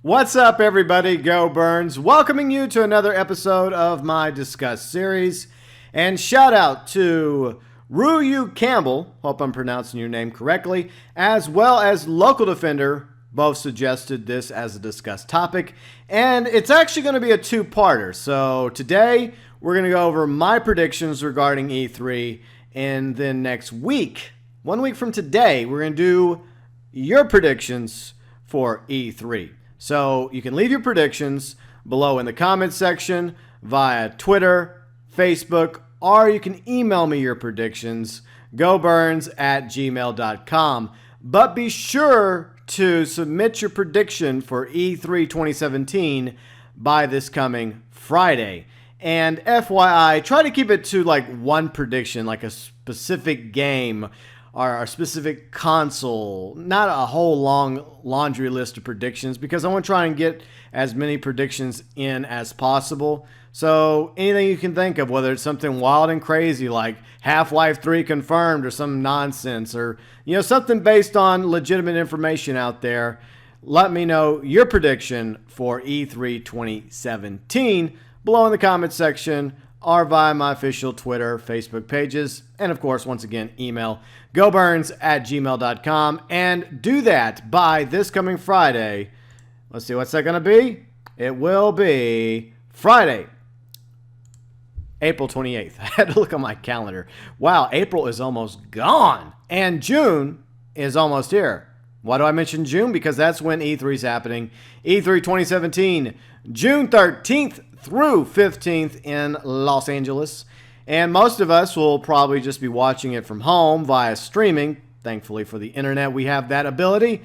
What's up, everybody? GeauxBurns, welcoming you to another episode of my Discuss series. And shout out to Ryu Campbell, hope I'm pronouncing your name correctly, as well as Local Defender, both suggested this as a Discuss topic. And it's actually going to be a two-parter. So today, we're going to go over my predictions regarding E3. And then next week, 1 week from today, we're going to do your predictions for E3. So you can leave your predictions below in the comments section via Twitter, Facebook, or you can email me your predictions, GeauxBurns@gmail.com. But be sure to submit your prediction for E3 2017 by this coming Friday. And FYI, try to keep it to like one prediction, like a specific game or a specific console, not a whole long laundry list of predictions, because I want to try and get as many predictions in as possible. So anything you can think of, whether it's something wild and crazy like Half-Life 3 confirmed or some nonsense, or something based on legitimate information out there, let me know your prediction for E3 2017 below in the comments section or via my official Twitter, Facebook pages, and of course, once again, email GeauxBurns@gmail.com, and do that by this coming Friday. Let's see, what's that going to be? It will be Friday, April 28th. I had to look on my calendar. Wow, April is almost gone, and June is almost here. Why do I mention June? Because that's when E3 is happening. E3 2017, June 13th through 15th in Los Angeles. And most of us will probably just be watching it from home via streaming. Thankfully for the internet, we have that ability.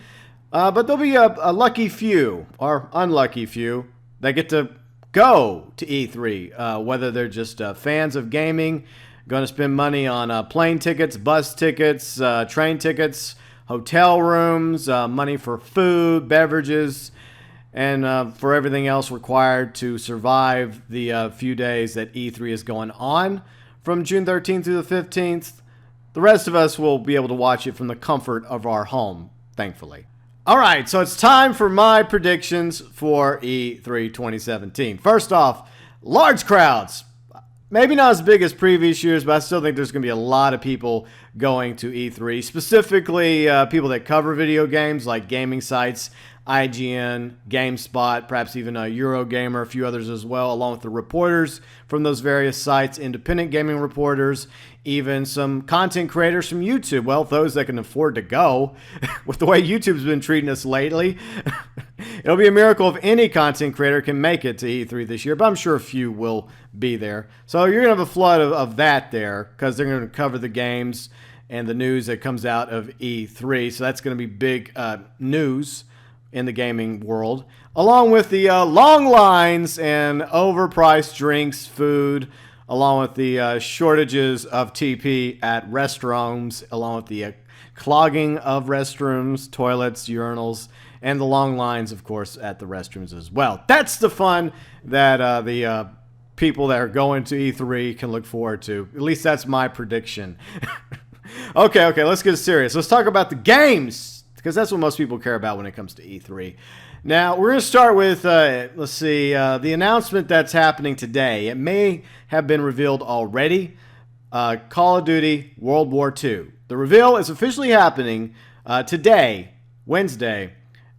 But there'll be a lucky few, or unlucky few, that get to go to E3. Whether they're just fans of gaming, going to spend money on plane tickets, bus tickets, train tickets, hotel rooms, money for food, beverages, and for everything else required to survive the few days that E3 is going on from June 13th through the 15th. The rest of us will be able to watch it from the comfort of our home, thankfully. All right, so it's time for my predictions for E3 2017. First off, large crowds. Maybe not as big as previous years, but I still think there's going to be a lot of people going to E3, specifically people that cover video games like gaming sites, IGN, GameSpot, perhaps even Eurogamer, a few others as well, along with the reporters from those various sites, independent gaming reporters, even some content creators from YouTube. Well, those that can afford to go, with the way YouTube's been treating us lately, it'll be a miracle if any content creator can make it to E3 this year, but I'm sure a few will be there. So you're going to have a flood of that there, because they're going to cover the games and the news that comes out of E3. So that's going to be big news in the gaming world, along with the long lines and overpriced drinks, food, along with the shortages of TP at restrooms, along with the clogging of restrooms, toilets, urinals, and the long lines, of course, at the restrooms as well. That's the fun that the people that are going to E3 can look forward to. At least that's my prediction. Okay, let's get serious. Let's talk about the games, because that's what most people care about when it comes to E3. Now, we're going to start with, the announcement that's happening today. It may have been revealed already. Call of Duty World War II. The reveal is officially happening today, Wednesday,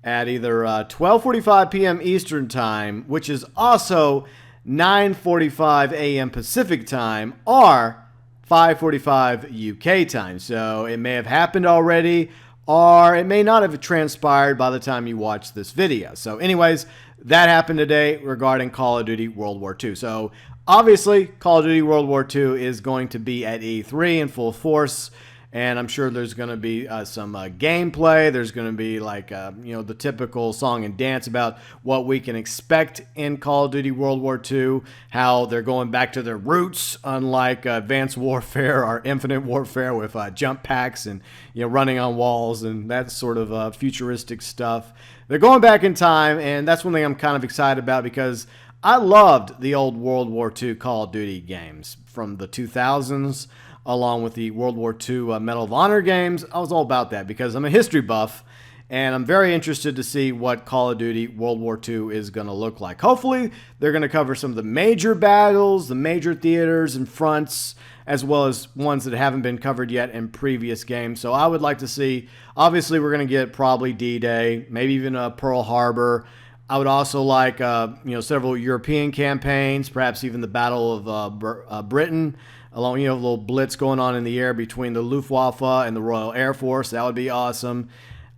at either 12:45 p.m. Eastern Time, which is also 9:45 a.m. Pacific Time, or 5:45 UK time. So it may have happened already, or it may not have transpired by the time you watch this video. So anyways, that happened today regarding Call of Duty World War II. So obviously, Call of Duty World War II is going to be at E3 in full force. And I'm sure there's going to be some gameplay. There's going to be the typical song and dance about what we can expect in Call of Duty World War II, how they're going back to their roots, unlike Advanced Warfare or Infinite Warfare with jump packs and running on walls and that sort of futuristic stuff. They're going back in time, and that's one thing I'm kind of excited about, because I loved the old World War II Call of Duty games from the 2000s. Along with the World War II Medal of Honor games. I was all about that because I'm a history buff, And I'm very interested to see what Call of Duty World War II is going to look like. Hopefully, they're going to cover some of the major battles, the major theaters and fronts, as well as ones that haven't been covered yet in previous games. So I would like to see, obviously, we're going to get probably D-Day, maybe even Pearl Harbor. I would also like, several European campaigns, perhaps even the Battle of Britain, along, a little blitz going on in the air between the Luftwaffe and the Royal Air Force. That would be awesome.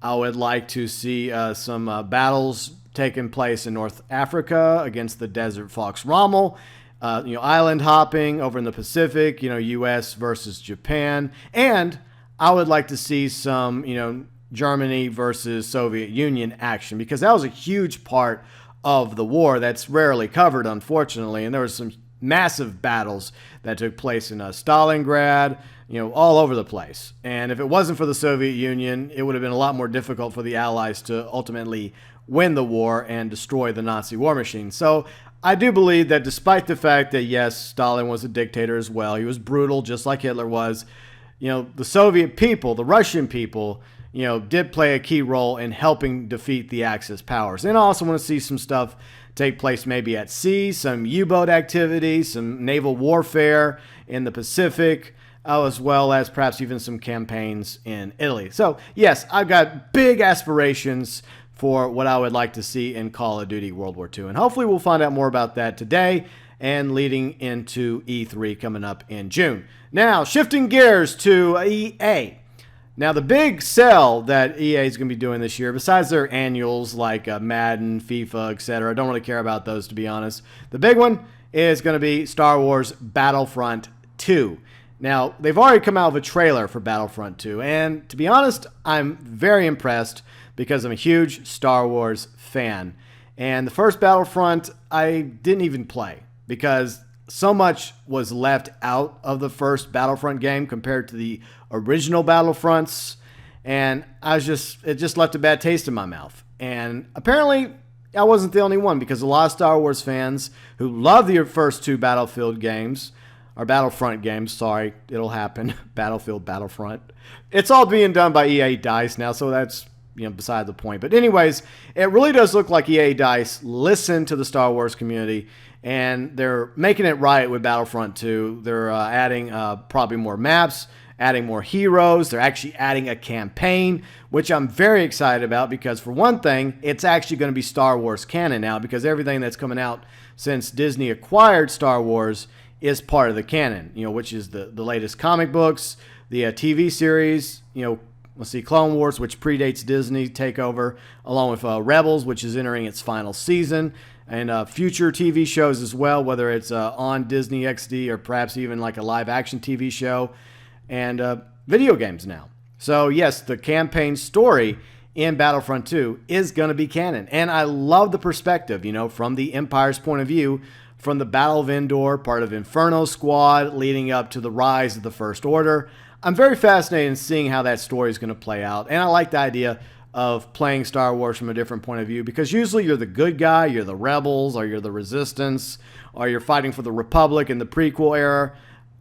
I would like to see some battles taking place in North Africa against the Desert Fox Rommel. Island hopping over in the Pacific, U.S. versus Japan. And I would like to see some, Germany versus Soviet Union action, because that was a huge part of the war that's rarely covered, unfortunately. And there was some massive battles that took place in Stalingrad, all over the place. And if it wasn't for the Soviet Union, it would have been a lot more difficult for the Allies to ultimately win the war and destroy the Nazi war machine. So I do believe that despite the fact that, yes, Stalin was a dictator as well, he was brutal just like Hitler was, the Soviet people, the Russian people, did play a key role in helping defeat the Axis powers. And I also want to see some stuff take place maybe at sea, some U-boat activity, some naval warfare in the Pacific, as well as perhaps even some campaigns in Italy. So, yes, I've got big aspirations for what I would like to see in Call of Duty World War II. And hopefully we'll find out more about that today and leading into E3 coming up in June. Now, shifting gears to EA. Now, the big sell that EA is going to be doing this year, besides their annuals like Madden, FIFA, etc., I don't really care about those, to be honest. The big one is going to be Star Wars Battlefront 2. Now, they've already come out with a trailer for Battlefront 2, and to be honest, I'm very impressed because I'm a huge Star Wars fan. And the first Battlefront, I didn't even play because so much was left out of the first Battlefront game compared to the original Battlefronts, and it just left a bad taste in my mouth. And apparently, I wasn't the only one, because a lot of Star Wars fans who love the first two Battlefield games, or Battlefront games, sorry, it'll happen, Battlefield, Battlefront. It's all being done by EA DICE now, so that's beside the point. But anyways, it really does look like EA DICE listened to the Star Wars community, and they're making it right with Battlefront 2. They're adding probably more maps, adding more heroes. They're actually adding a campaign, which I'm very excited about, because for one thing, it's actually going to be Star Wars canon now, because everything that's coming out since Disney acquired Star Wars is part of the canon, which is the latest comic books, the TV series, let's see, Clone Wars, which predates Disney takeover, along with Rebels, which is entering its final season, and future TV shows as well, whether it's on Disney XD or perhaps even like a live-action TV show, and video games now. So, yes, the campaign story in Battlefront 2 is going to be canon, and I love the perspective, from the Empire's point of view, from the Battle of Endor, part of Inferno Squad, leading up to the rise of the First Order. I'm very fascinated in seeing how that story is going to play out, and I like the idea of playing Star Wars from a different point of view, because usually you're the good guy, you're the rebels, or you're the resistance, or you're fighting for the Republic in the prequel era.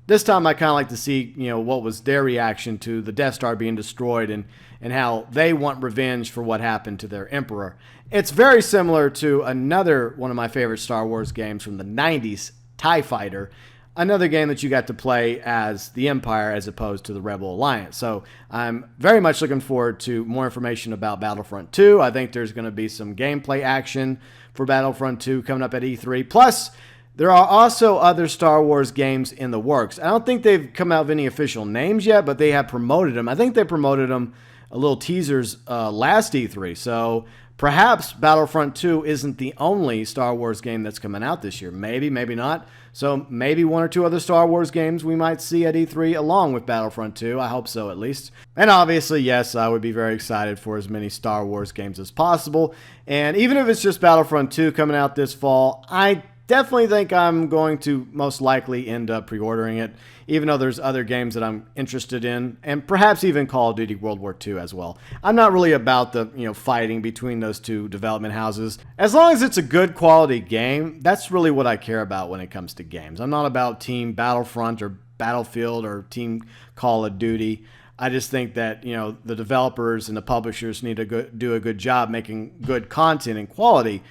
This time I kind of like to see, what was their reaction to the Death Star being destroyed, and how they want revenge for what happened to their Emperor. It's very similar to another one of my favorite Star Wars games from the 90s, TIE Fighter, another game that you got to play as the Empire as opposed to the Rebel Alliance. So I'm very much looking forward to more information about Battlefront 2. I think there's going to be some gameplay action for Battlefront 2 coming up at E3. Plus, there are also other Star Wars games in the works. I don't think they've come out with any official names yet, but they have promoted them. I think they promoted them a little teasers last E3. So perhaps Battlefront 2 isn't the only Star Wars game that's coming out this year. Maybe, maybe not. So maybe one or two other Star Wars games we might see at E3 along with Battlefront 2. I hope so, at least. And obviously, yes, I would be very excited for as many Star Wars games as possible. And even if it's just Battlefront 2 coming out this fall, I definitely think I'm going to most likely end up pre-ordering it, even though there's other games that I'm interested in, and perhaps even Call of Duty World War II as well. I'm not really about the fighting between those two development houses. As long as it's a good quality game, that's really what I care about when it comes to games. I'm not about Team Battlefront or Battlefield or Team Call of Duty. I just think that, the developers and the publishers need to do a good job making good content and quality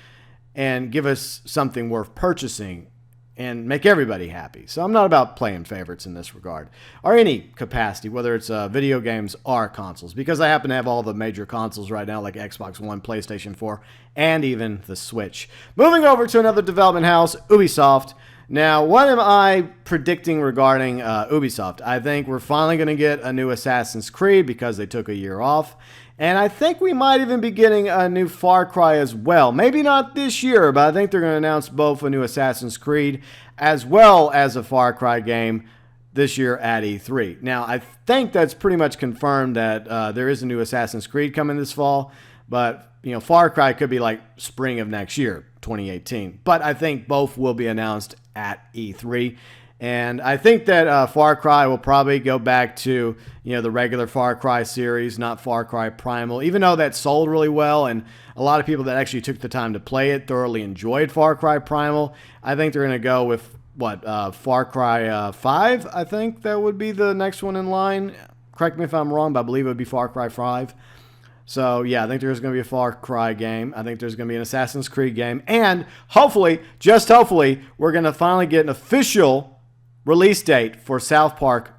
and give us something worth purchasing and make everybody happy. So I'm not about playing favorites in this regard, or any capacity, whether it's video games or consoles, because I happen to have all the major consoles right now, like Xbox One, PlayStation 4, and even the Switch. Moving over to another development house, Ubisoft. Now, what am I predicting regarding Ubisoft? I think we're finally going to get a new Assassin's Creed because they took a year off. And I think we might even be getting a new Far Cry as well. Maybe not this year, but I think they're going to announce both a new Assassin's Creed as well as a Far Cry game this year at E3. Now, I think that's pretty much confirmed that there is a new Assassin's Creed coming this fall. But, Far Cry could be like spring of next year, 2018. But I think both will be announced at E3. And I think that Far Cry will probably go back to, the regular Far Cry series, not Far Cry Primal, even though that sold really well and a lot of people that actually took the time to play it thoroughly enjoyed Far Cry Primal. I think they're going to go with, Far Cry 5, I think that would be the next one in line. Correct me if I'm wrong, but I believe it would be Far Cry 5. So, yeah, I think there's going to be a Far Cry game. I think there's going to be an Assassin's Creed game. And hopefully, just hopefully, we're going to finally get an official release date for South Park,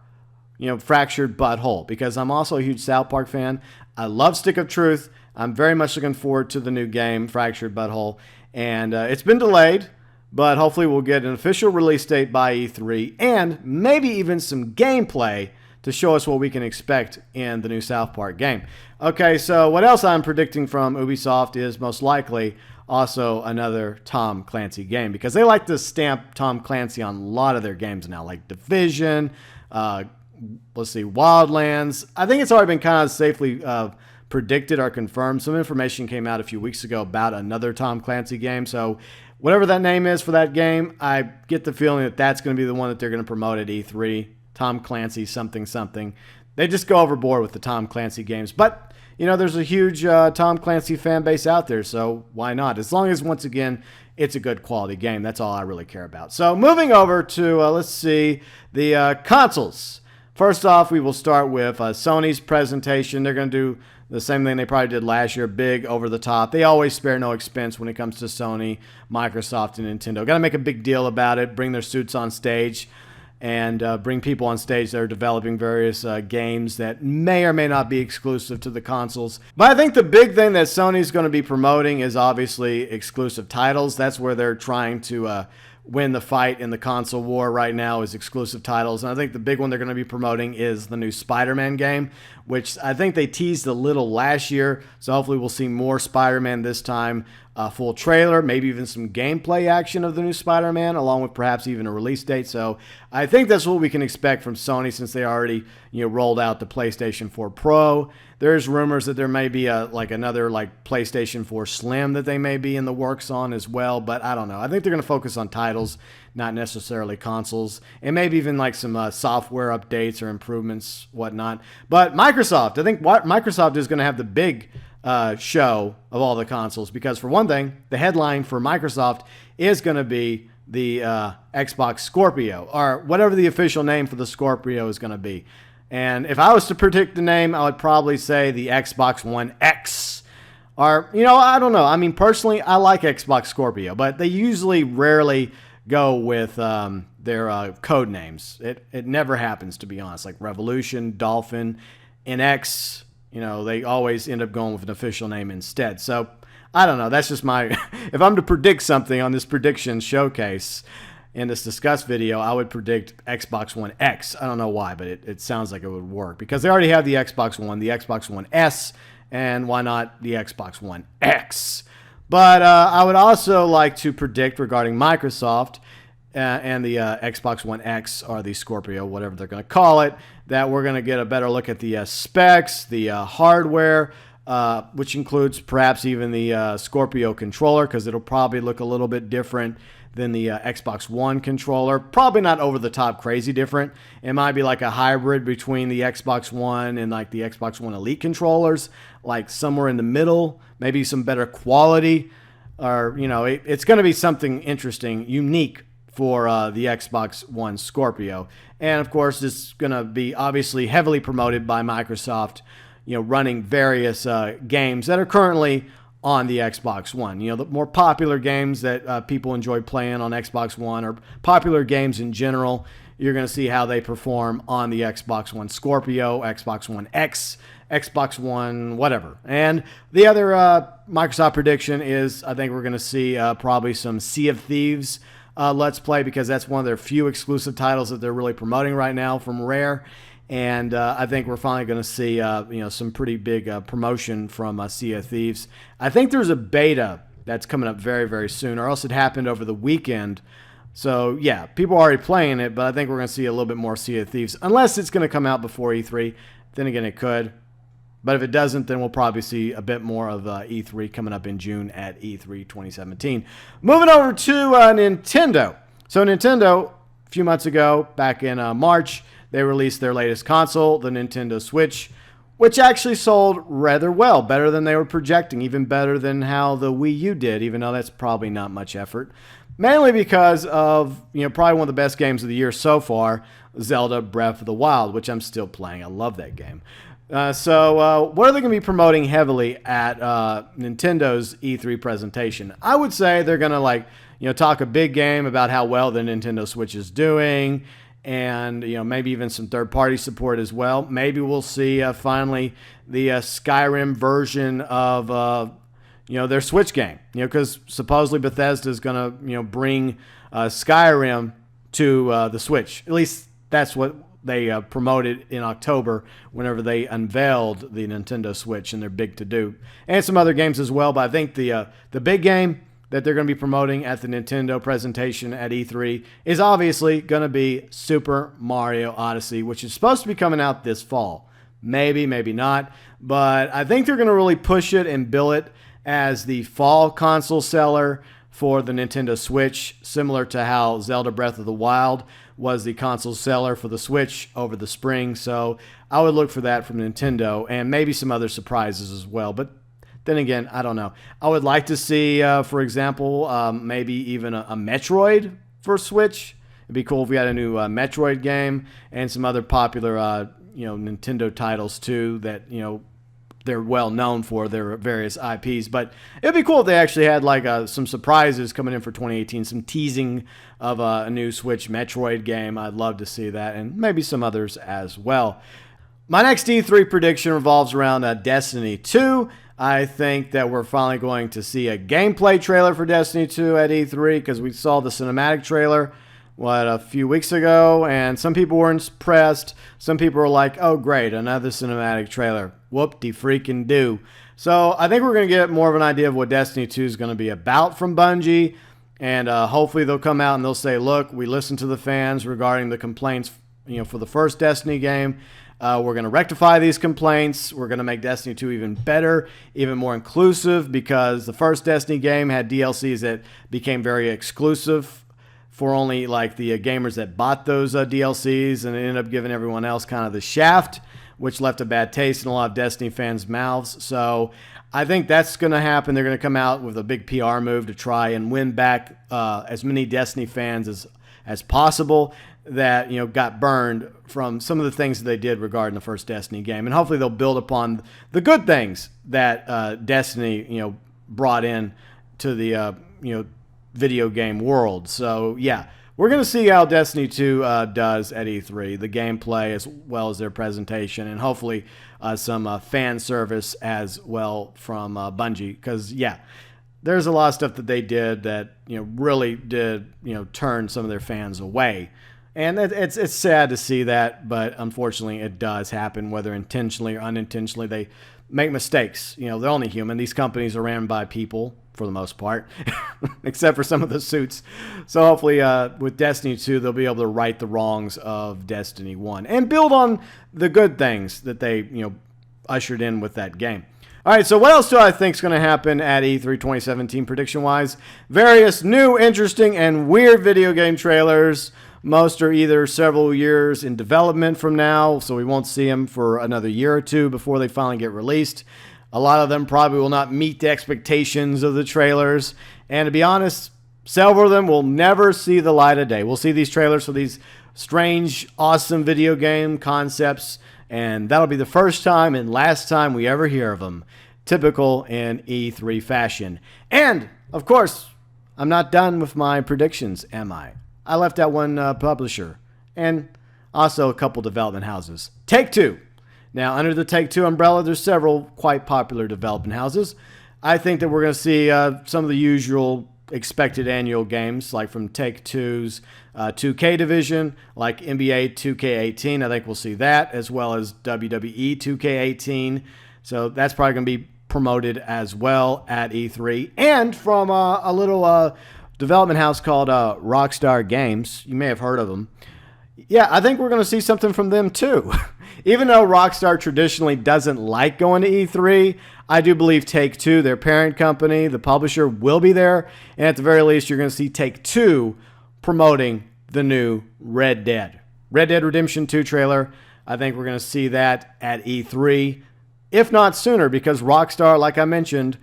Fractured But Whole, because I'm also a huge South Park fan. I love Stick of Truth. I'm very much looking forward to the new game, Fractured But Whole. And it's been delayed, but hopefully we'll get an official release date by E3 and maybe even some gameplay to show us what we can expect in the new South Park game. Okay, so what else I'm predicting from Ubisoft is most likely also another Tom Clancy game, because they like to stamp Tom Clancy on a lot of their games now, like Division, Wildlands. I think it's already been kind of safely predicted or confirmed. Some information came out a few weeks ago about another Tom Clancy game. So whatever that name is for that game, I get the feeling that that's going to be the one that they're going to promote at E3. Tom Clancy something something. They just go overboard with the Tom Clancy games. But there's a huge Tom Clancy fan base out there, so why not? As long as, once again, it's a good quality game. That's all I really care about. So moving over to, let's see, the consoles. First off, we will start with Sony's presentation. They're going to do the same thing they probably did last year, big, over the top. They always spare no expense when it comes to Sony, Microsoft, and Nintendo. Got to make a big deal about it, bring their suits on stage, and bring people on stage that are developing various games that may or may not be exclusive to the consoles. But I think the big thing that Sony's going to be promoting is obviously exclusive titles. That's where they're trying to win the fight in the console war right now, is exclusive titles. And I think the big one they're going to be promoting is the new Spider-Man game, which I think they teased a little last year. So hopefully we'll see more Spider-Man this time. A full trailer, maybe even some gameplay action of the new Spider-Man, along with perhaps even a release date. So I think that's what we can expect from Sony, since they already rolled out the PlayStation 4 Pro. There's rumors that there may be another PlayStation 4 Slim that they may be in the works on as well, but I don't know. I think they're going to focus on titles, not necessarily consoles, and maybe even some software updates or improvements, whatnot. But Microsoft, I think Microsoft is going to have the big show of all the consoles, because for one thing, the headline for Microsoft is going to be the Xbox Scorpio, or whatever the official name for the Scorpio is going to be. And if I was to predict the name, I would probably say the Xbox One X. Or, I don't know. I mean, personally, I like Xbox Scorpio, but they usually rarely go with their code names. It never happens, to be honest. Like Revolution, Dolphin, NX, they always end up going with an official name instead. So, I don't know. That's just my... If I'm to predict something on this prediction showcase in this Discuss video, I would predict Xbox One X. I don't know why, but it sounds like it would work, because they already have the Xbox One, the Xbox One S, and why not the Xbox One X? But I would also like to predict regarding Microsoft and the Xbox One X, or the Scorpio, whatever they're going to call it, that we're going to get a better look at the specs, the hardware, which includes perhaps even the Scorpio controller, because it'll probably look a little bit different than the Xbox One controller. Probably not over the top crazy different. It might be like a hybrid between the Xbox One and the Xbox One Elite controllers, like somewhere in the middle, maybe some better quality, or it's going to be something interesting, unique for the Xbox One Scorpio. And of course, it's going to be obviously heavily promoted by Microsoft, running various games that are currently on the Xbox One. The more popular games that people enjoy playing on Xbox One, or popular games in general, you're going to see how they perform on the Xbox One Scorpio, Xbox One X, Xbox One, whatever. And the other Microsoft prediction is I think we're going to see probably some Sea of Thieves Let's Play, because that's one of their few exclusive titles that they're really promoting right now from Rare. And I think we're finally going to see some pretty big promotion from Sea of Thieves. I think there's a beta that's coming up very, very soon, or else it happened over the weekend. So, yeah, people are already playing it, but I think we're going to see a little bit more Sea of Thieves, unless it's going to come out before E3. Then again, it could. But if it doesn't, then we'll probably see a bit more of E3 coming up in June at E3 2017. Moving over to Nintendo. So Nintendo, a few months ago, back in March, they released their latest console, the Nintendo Switch, which actually sold rather well, better than they were projecting, even better than how the Wii U did, even though that's probably not much effort. Mainly because of, probably one of the best games of the year so far, Zelda Breath of the Wild, which I'm still playing. I love that game. So what are they going to be promoting heavily at Nintendo's E3 presentation? I would say they're going to talk a big game about how well the Nintendo Switch is doing, and maybe even some third-party support as well. Maybe we'll see finally the Skyrim version of their Switch game. Because supposedly Bethesda is going to bring Skyrim to the Switch. At least that's what they promoted in October whenever they unveiled the Nintendo Switch and their big to-do. And some other games as well, but I think the big game that they're going to be promoting at the Nintendo presentation at E3 is obviously going to be Super Mario Odyssey, which is supposed to be coming out this fall. Maybe, maybe not, but I think they're going to really push it and bill it as the fall console seller for the Nintendo Switch, similar to how Zelda Breath of the Wild was the console seller for the Switch over the spring. So I would look for that from Nintendo, and maybe some other surprises as well. But then again, I don't know. I would like to see, for example, maybe even a Metroid for Switch. It'd be cool if we had a new Metroid game, and some other popular, Nintendo titles too that they're well known for their various IPs. But it'd be cool if they actually had some surprises coming in for 2018, some teasing of a new Switch Metroid game. I'd love to see that, and maybe some others as well. My next E3 prediction revolves around Destiny 2. I think that we're finally going to see a gameplay trailer for Destiny 2 at E3, because we saw the cinematic trailer a few weeks ago, and some people were impressed. Some people were like, oh great, another cinematic trailer. Whoop-de-freaking-do. So I think we're going to get more of an idea of what Destiny 2 is going to be about from Bungie, and hopefully they'll come out and they'll say, look, we listened to the fans regarding the complaints for the first Destiny game. We're going to rectify these complaints. We're going to make Destiny 2 even better, even more inclusive, because the first Destiny game had DLCs that became very exclusive for only the gamers that bought those DLCs, and it ended up giving everyone else kind of the shaft, which left a bad taste in a lot of Destiny fans' mouths. So I think that's going to happen. They're going to come out with a big PR move to try and win back as many Destiny fans as possible that got burned from some of the things that they did regarding the first Destiny game. And hopefully they'll build upon the good things that Destiny brought in to the video game world. So yeah, we're going to see how Destiny 2 does at E3, the gameplay as well as their presentation, and hopefully some fan service as well from Bungie, because yeah, there's a lot of stuff that they did that really did turn some of their fans away. And it's sad to see that, but unfortunately it does happen, whether intentionally or unintentionally. They make mistakes. They're only human. These companies are ran by people for the most part, except for some of the suits. So hopefully with Destiny 2, they'll be able to right the wrongs of Destiny 1 and build on the good things that they ushered in with that game. All right, so what else do I think is going to happen at E3 2017 prediction-wise? Various new, interesting, and weird video game trailers. Most are either several years in development from now, so we won't see them for another year or two before they finally get released. A lot of them probably will not meet the expectations of the trailers. And to be honest, Several of them will never see the light of day. We'll see these trailers for these strange, awesome video game concepts, and that'll be the first time and last time we ever hear of them. Typical in E3 fashion. And, of course, I'm not done with my predictions, am I? I left out one publisher and also a couple development houses. Take-Two. Now, under the Take-Two umbrella, there's several quite popular development houses. I think that we're going to see some of the usual expected annual games, like from Take-Two's 2K division, like NBA 2K18. I think we'll see that, as well as WWE 2K18. So that's probably going to be promoted as well at E3. And from a little development house called Rockstar Games. You may have heard of them. Yeah, I think we're going to see something from them too. Even though Rockstar traditionally doesn't like going to E3, I do believe Take-Two, their parent company, the publisher, will be there. And at the very least, you're going to see Take-Two promoting the new Red Dead. Red Dead Redemption 2 trailer. I think we're going to see that at E3, if not sooner, because Rockstar, like I mentioned,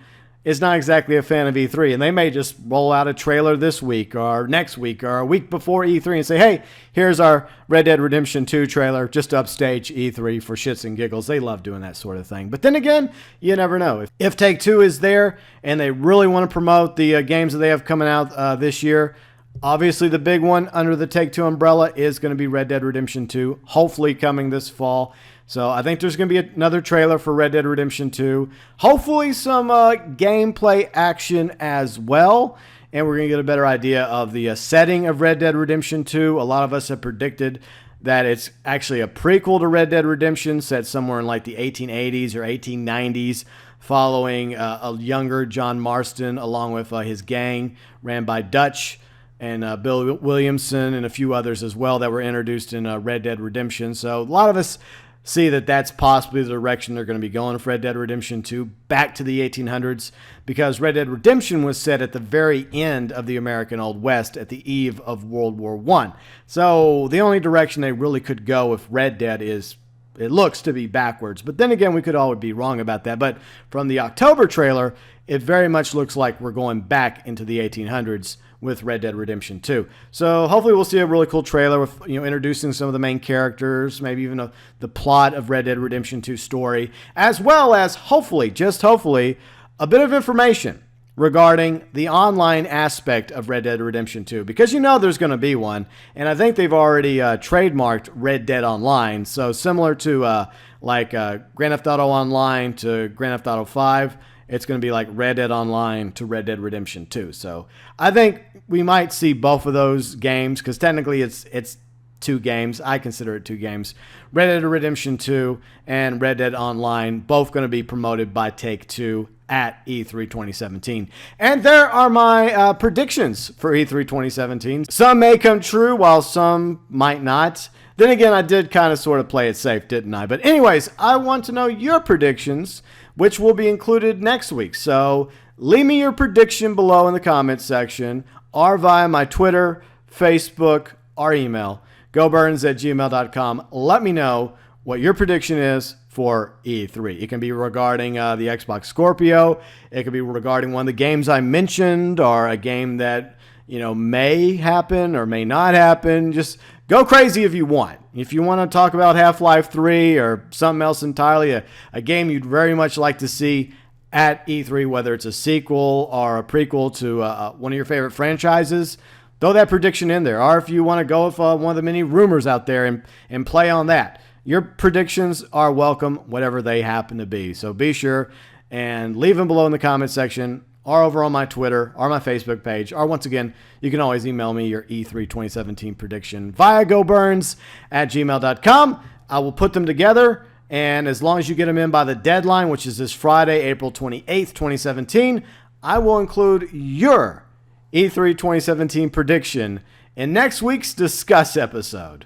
is not exactly a fan of E3, and they may just roll out a trailer this week or next week or a week before E3 and say, hey, here's our Red Dead Redemption 2 trailer, just to upstage E3 for shits and giggles. They love doing that sort of thing. But then again, you never know. If Take-Two is there and they really want to promote the games that they have coming out this year, obviously the big one under the Take-Two umbrella is going to be Red Dead Redemption 2, hopefully coming this fall. So I think there's going to be another trailer for Red Dead Redemption 2. Hopefully some gameplay action as well. And we're going to get a better idea of the setting of Red Dead Redemption 2. A lot of us have predicted that it's actually a prequel to Red Dead Redemption, set somewhere in like the 1880s or 1890s, following a younger John Marston along with his gang ran by Dutch and Bill Williamson and a few others as well that were introduced in Red Dead Redemption. So a lot of us see that that's possibly the direction they're going to be going with Red Dead Redemption 2, back to the 1800s, because Red Dead Redemption was set at the very end of the American Old West at the eve of World War I. So the only direction they really could go with Red Dead is, it looks to be backwards. But then again, we could always be wrong about that. But from the October trailer, it very much looks like we're going back into the 1800s with Red Dead Redemption 2. So hopefully we'll see a really cool trailer with, introducing some of the main characters, maybe even the plot of Red Dead Redemption 2 story, as well as hopefully, just hopefully, a bit of information regarding the online aspect of Red Dead Redemption 2, because there's going to be one, and I think they've already trademarked Red Dead Online. So similar to Grand Theft Auto Online to Grand Theft Auto 5, it's going to be like Red Dead Online to Red Dead Redemption 2. So I think we might see both of those games, because technically it's two games. I consider it two games. Red Dead Redemption 2 and Red Dead Online, both going to be promoted by Take-Two at E3 2017. And there are my predictions for E3 2017. Some may come true, while some might not. Then again, I did kind of sort of play it safe, didn't I? But anyways, I want to know your predictions, which will be included next week. So leave me your prediction below in the comments section, or via my Twitter, Facebook, or email, GeauxBurns@gmail.com. Let me know what your prediction is for E3. It can be regarding the Xbox Scorpio. It could be regarding one of the games I mentioned, or a game that may happen or may not happen. Just go crazy if you want. If you want to talk about Half-Life 3 or something else entirely, a game you'd very much like to see at E3, whether it's a sequel or a prequel to one of your favorite franchises, throw that prediction in there. Or if you want to go with one of the many rumors out there and play on that. Your predictions are welcome, whatever they happen to be. So be sure and leave them below in the comment section, or over on my Twitter or my Facebook page. Or once again, you can always email me your E3 2017 prediction via GeauxBurns@gmail.com. I will put them together, and as long as you get them in by the deadline, which is this Friday, April 28th, 2017, I will include your E3 2017 prediction in next week's Discuss episode.